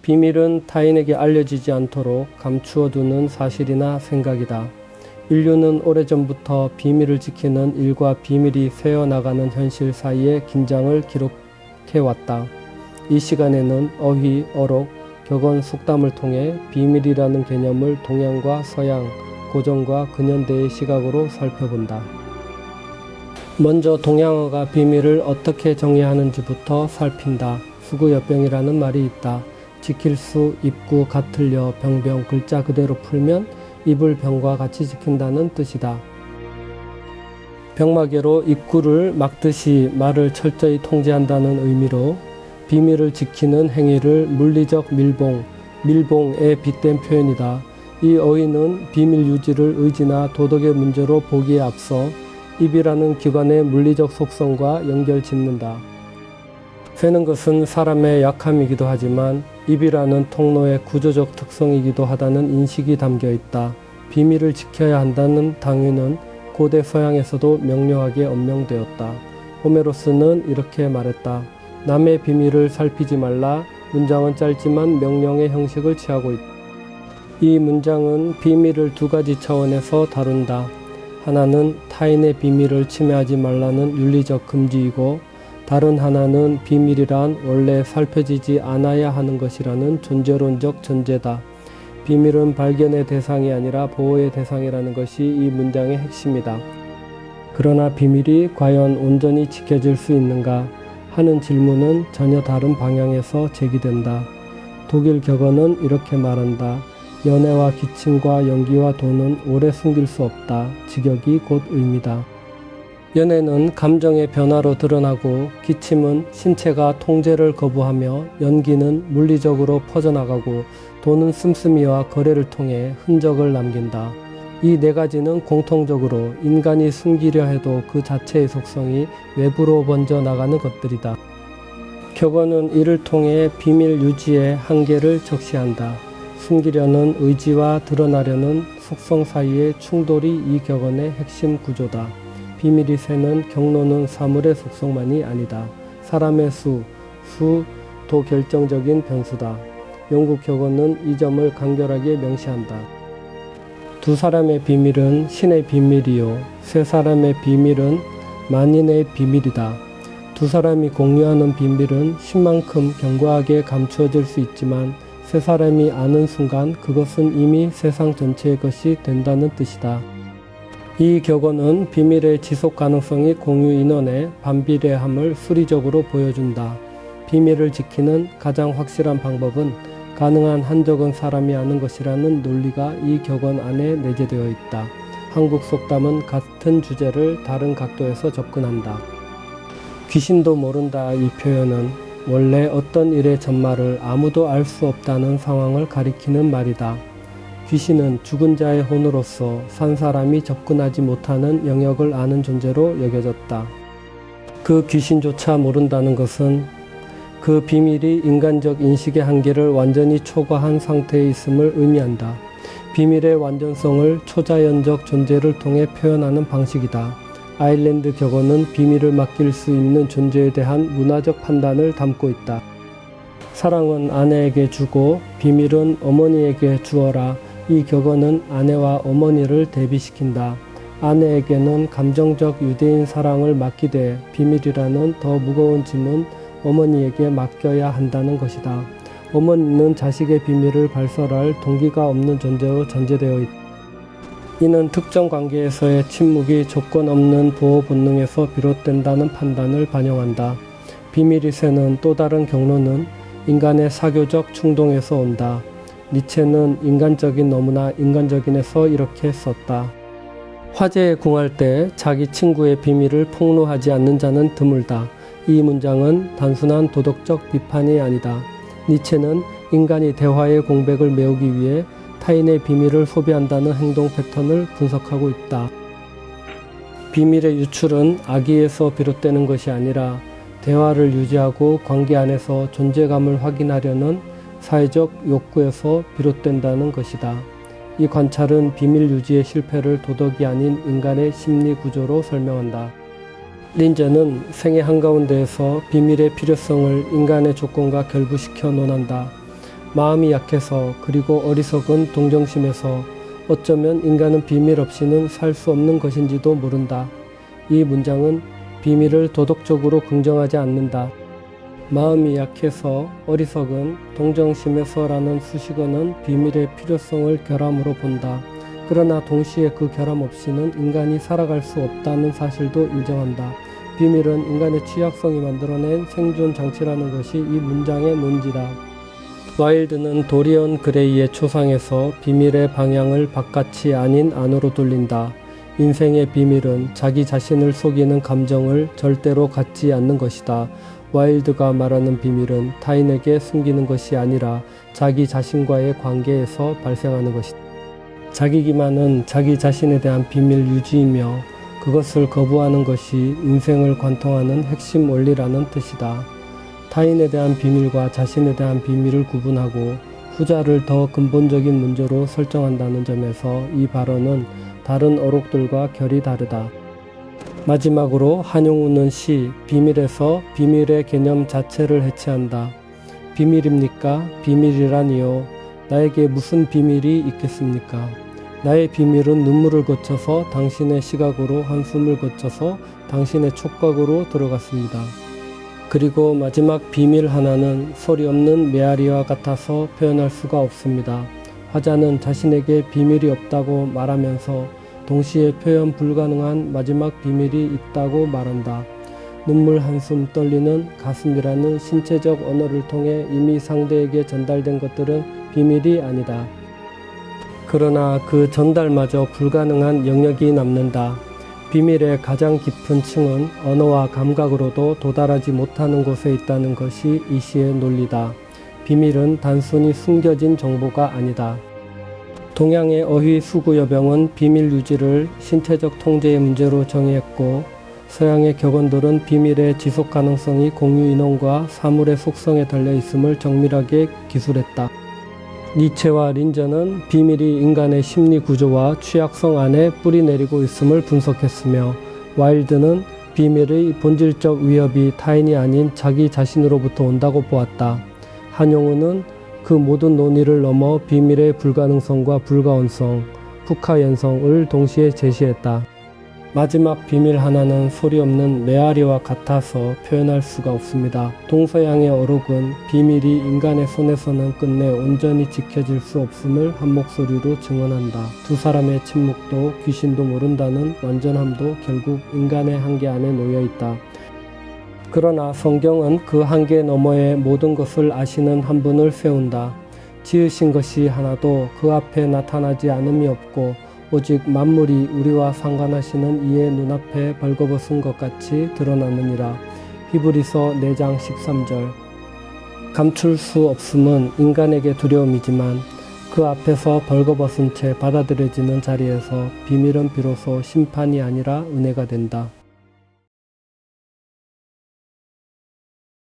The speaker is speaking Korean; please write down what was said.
비밀은 타인에게 알려지지 않도록 감추어두는 사실이나 생각이다. 인류는 오래전부터 비밀을 지키는 일과 비밀이 새어나가는 현실 사이의 긴장을 기록해왔다. 이 시간에는 어휘, 어록, 격언, 속담을 통해 비밀이라는 개념을 동양과 서양, 고전과 근현대의 시각으로 살펴본다. 먼저 동양어가 비밀을 어떻게 정의하는지부터 살핀다. 수구여병이라는 말이 있다. 지킬 수, 입구, 같을려, 병병 글자 그대로 풀면 입을 병과 같이 지킨다는 뜻이다. 병마개로 입구를 막듯이 말을 철저히 통제한다는 의미로 비밀을 지키는 행위를 물리적 밀봉, 밀봉에 빗댄 표현이다. 이 어휘는 비밀 유지를 의지나 도덕의 문제로 보기에 앞서 입이라는 기관의 물리적 속성과 연결짓는다. 새는 것은 사람의 약함이기도 하지만 입이라는 통로의 구조적 특성이기도 하다는 인식이 담겨 있다. 비밀을 지켜야 한다는 당위는 고대 서양에서도 명료하게 언명되었다. 호메로스는 이렇게 말했다. 남의 비밀을 살피지 말라. 문장은 짧지만 명령의 형식을 취하고 있다. 이 문장은 비밀을 두 가지 차원에서 다룬다. 하나는 타인의 비밀을 침해하지 말라는 윤리적 금지이고, 다른 하나는 비밀이란 원래 살펴지지 않아야 하는 것이라는 존재론적 전제다. 비밀은 발견의 대상이 아니라 보호의 대상이라는 것이 이 문장의 핵심이다. 그러나 비밀이 과연 온전히 지켜질 수 있는가 하는 질문은 전혀 다른 방향에서 제기된다. 독일 격언은 이렇게 말한다. 연애와 기침과 연기와 도는 오래 숨길 수 없다. 직역이 곧 의미다. 연애는 감정의 변화로 드러나고, 기침은 신체가 통제를 거부하며, 연기는 물리적으로 퍼져나가고, 도는 씀씀이와 거래를 통해 흔적을 남긴다. 이 네 가지는 공통적으로 인간이 숨기려 해도 그 자체의 속성이 외부로 번져 나가는 것들이다. 격언은 이를 통해 비밀 유지의 한계를 적시한다. 숨기려는 의지와 드러나려는 속성 사이의 충돌이 이 격언의 핵심 구조다. 비밀이 새는 경로는 사물의 속성만이 아니다. 사람의 수도 결정적인 변수다. 영국 격언은 이 점을 간결하게 명시한다. 두 사람의 비밀은 신의 비밀이요, 세 사람의 비밀은 만인의 비밀이다. 두 사람이 공유하는 비밀은 신만큼 견고하게 감추어질 수 있지만, 세 사람이 아는 순간 그것은 이미 세상 전체의 것이 된다는 뜻이다. 이 격언은 비밀의 지속 가능성이 공유 인원의 반비례함을 수리적으로 보여준다. 비밀을 지키는 가장 확실한 방법은 가능한 한 적은 사람이 아는 것이라는 논리가 이 격언 안에 내재되어 있다. 한국 속담은 같은 주제를 다른 각도에서 접근한다. 귀신도 모른다. 이 표현은 원래 어떤 일의 전말을 아무도 알 수 없다는 상황을 가리키는 말이다. 귀신은 죽은 자의 혼으로서 산 사람이 접근하지 못하는 영역을 아는 존재로 여겨졌다. 그 귀신조차 모른다는 것은 그 비밀이 인간적 인식의 한계를 완전히 초과한 상태에 있음을 의미한다. 비밀의 완전성을 초자연적 존재를 통해 표현하는 방식이다. 아일랜드 격언은 비밀을 맡길 수 있는 존재에 대한 문화적 판단을 담고 있다. 사랑은 아내에게 주고 비밀은 어머니에게 주어라. 이 격언은 아내와 어머니를 대비시킨다. 아내에게는 감정적 유대인 사랑을 맡기되 비밀이라는 더 무거운 짐은 어머니에게 맡겨야 한다는 것이다. 어머니는 자식의 비밀을 발설할 동기가 없는 존재로 전제되어 있다. 이는 특정 관계에서의 침묵이 조건 없는 보호 본능에서 비롯된다는 판단을 반영한다. 비밀이 새는 또 다른 경로는 인간의 사교적 충동에서 온다. 니체는 인간적인 너무나 인간적인에서 이렇게 썼다. 화재에 궁할 때 자기 친구의 비밀을 폭로하지 않는 자는 드물다. 이 문장은 단순한 도덕적 비판이 아니다. 니체는 인간이 대화의 공백을 메우기 위해 타인의 비밀을 소비한다는 행동 패턴을 분석하고 있다. 비밀의 유출은 악의에서 비롯되는 것이 아니라 대화를 유지하고 관계 안에서 존재감을 확인하려는 사회적 욕구에서 비롯된다는 것이다. 이 관찰은 비밀 유지의 실패를 도덕이 아닌 인간의 심리 구조로 설명한다. 린저는 생애 한가운데에서 비밀의 필요성을 인간의 조건과 결부시켜 논한다. 마음이 약해서 그리고 어리석은 동정심에서 어쩌면 인간은 비밀 없이는 살 수 없는 것인지도 모른다. 이 문장은 비밀을 도덕적으로 긍정하지 않는다. 마음이 약해서 어리석은 동정심에서라는 수식어는 비밀의 필요성을 결함으로 본다. 그러나 동시에 그 결함 없이는 인간이 살아갈 수 없다는 사실도 인정한다. 비밀은 인간의 취약성이 만들어낸 생존 장치라는 것이 이 문장의 논지다. 와일드는 도리언 그레이의 초상에서 비밀의 방향을 바깥이 아닌 안으로 돌린다. 인생의 비밀은 자기 자신을 속이는 감정을 절대로 갖지 않는 것이다. 와일드가 말하는 비밀은 타인에게 숨기는 것이 아니라 자기 자신과의 관계에서 발생하는 것이다. 자기 기만은 자기 자신에 대한 비밀 유지이며 그것을 거부하는 것이 인생을 관통하는 핵심 원리라는 뜻이다. 타인에 대한 비밀과 자신에 대한 비밀을 구분하고 후자를 더 근본적인 문제로 설정한다는 점에서 이 발언은 다른 어록들과 결이 다르다. 마지막으로 한용운은 시 비밀에서 비밀의 개념 자체를 해체한다. 비밀입니까? 비밀이라니요. 나에게 무슨 비밀이 있겠습니까? 나의 비밀은 눈물을 거쳐서 당신의 시각으로 한숨을 거쳐서 당신의 촉각으로 들어갔습니다. 그리고 마지막 비밀 하나는 소리 없는 메아리와 같아서 표현할 수가 없습니다. 화자는 자신에게 비밀이 없다고 말하면서 동시에 표현 불가능한 마지막 비밀이 있다고 말한다. 눈물 한숨 떨리는 가슴이라는 신체적 언어를 통해 이미 상대에게 전달된 것들은 비밀이 아니다. 그러나 그 전달마저 불가능한 영역이 남는다. 비밀의 가장 깊은 층은 언어와 감각으로도 도달하지 못하는 곳에 있다는 것이 이 시의 논리다. 비밀은 단순히 숨겨진 정보가 아니다. 동양의 어휘 수구여병은 비밀 유지를 신체적 통제의 문제로 정의했고 서양의 격언들은 비밀의 지속 가능성이 공유 인원과 사물의 속성에 달려 있음을 정밀하게 기술했다. 니체와 린저는 비밀이 인간의 심리 구조와 취약성 안에 뿌리내리고 있음을 분석했으며 와일드는 비밀의 본질적 위협이 타인이 아닌 자기 자신으로부터 온다고 보았다. 한용운은 그 모든 논의를 넘어 비밀의 불가능성과 불가원성, 북하연성을 동시에 제시했다. 마지막 비밀 하나는 소리 없는 메아리와 같아서 표현할 수가 없습니다. 동서양의 어록은 비밀이 인간의 손에서는 끝내 온전히 지켜질 수 없음을 한 목소리로 증언한다. 두 사람의 침묵도 귀신도 모른다는 완전함도 결국 인간의 한계 안에 놓여 있다. 그러나 성경은 그 한계 너머의 모든 것을 아시는 한 분을 세운다. 지으신 것이 하나도 그 앞에 나타나지 않음이 없고 오직 만물이 우리와 상관하시는 이의 눈앞에 벌거벗은 것 같이 드러나느니라. 히브리서 4장 13절. 감출 수 없음은 인간에게 두려움이지만 그 앞에서 벌거벗은 채 받아들여지는 자리에서 비밀은 비로소 심판이 아니라 은혜가 된다.